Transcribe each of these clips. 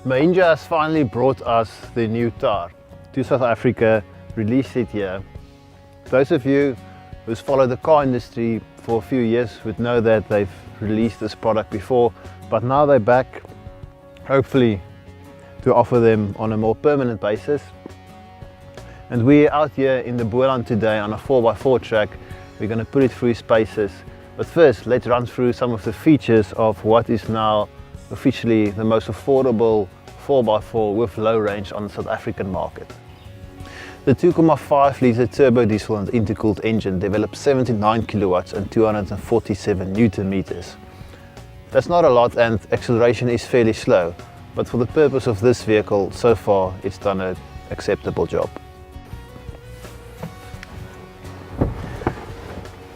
Mahindra has finally brought us the new Thar to South Africa, released it here. Those of you who's followed the car industry for a few years would know that they've released this product before, but now they're back, hopefully to offer them on a more permanent basis. And we're out here in the Boerland today on a 4x4 track. We're going to put it through its paces. But first, let's run through some of the features of what is now officially the most affordable 4x4 with low range on the South African market. The 2.5 litre turbo diesel and intercooled engine develops 79 kilowatts and 247 newton meters. That's not a lot, and acceleration is fairly slow, but for the purpose of this vehicle, so far it's done an acceptable job.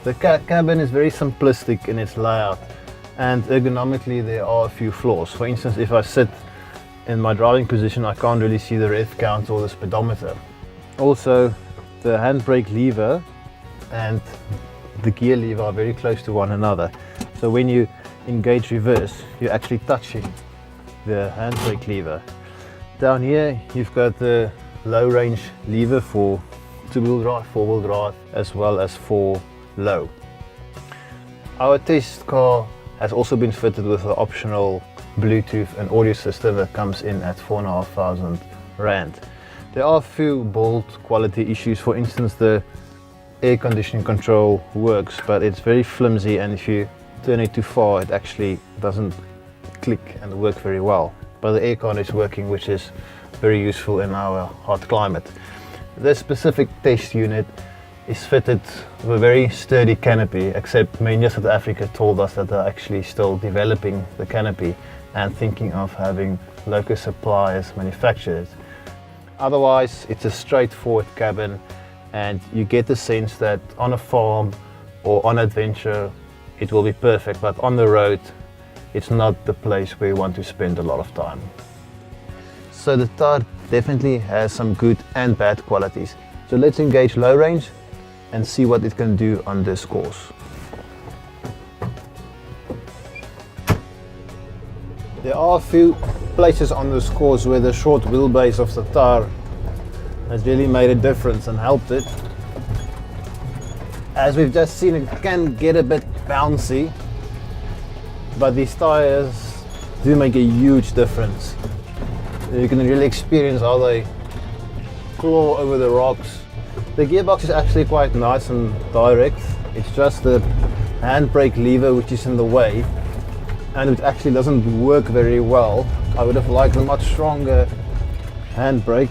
The cabin is very simplistic in its layout, and ergonomically there are a few flaws. For instance, if I sit in my driving position, I can't really see the rev count or the speedometer. Also, the handbrake lever and the gear lever are very close to one another. So when you engage reverse, you're actually touching the handbrake lever. Down here, you've got the low range lever for two-wheel drive, four-wheel drive, as well as for low. Our test car has also been fitted with an optional Bluetooth and audio system that comes in at 4,500 Rand. There are a few build quality issues. For instance, the air conditioning control works, but it's very flimsy, and if you turn it too far, it actually doesn't click and work very well. But the aircon is working, which is very useful in our hot climate. This specific test unit is fitted with a very sturdy canopy, except Mahindra South Africa told us that they're actually still developing the canopy and thinking of having local suppliers manufacture it. Otherwise, it's a straightforward cabin, and you get the sense that on a farm or on adventure it will be perfect, but on the road it's not the place where you want to spend a lot of time. So the Thar definitely has some good and bad qualities. So let's engage low range and see what it can do on this course. There are a few places on this course where the short wheelbase of the Thar has really made a difference and helped it. As we've just seen, it can get a bit bouncy, but these tires do make a huge difference. You can really experience how they claw over the rocks. The gearbox is actually quite nice and direct. It's just the handbrake lever which is in the way, and it actually doesn't work very well. I would have liked a much stronger handbrake.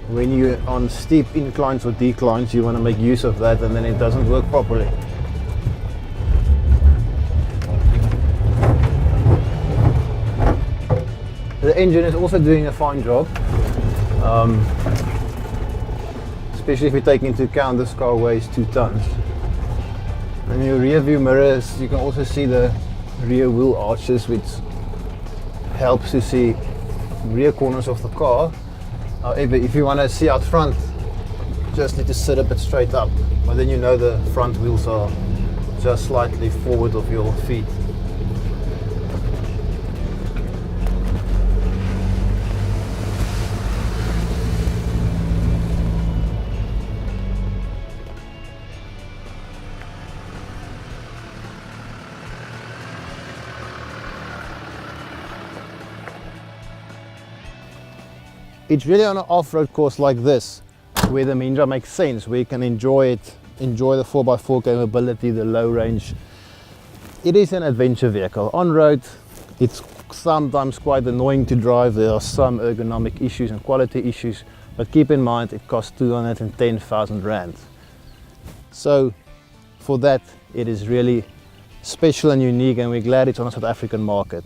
When you're on steep inclines or declines, you want to make use of that, and then it doesn't work properly. The engine is also doing a fine job. Especially if you take into account this car weighs 2 tons. In your rear view mirrors, you can also see the rear wheel arches, which helps to see rear corners of the car. However, if you want to see out front, you just need to sit a bit straight up, but then you know the front wheels are just slightly forward of your feet. It's really on an off-road course like this where the Mahindra makes sense, where you can enjoy it, enjoy the 4x4 capability, the low range. It is an adventure vehicle. On road, it's sometimes quite annoying to drive. There are some ergonomic issues and quality issues, but keep in mind it costs 210,000 Rand. So for that, it is really special and unique, and we're glad it's on the South African market.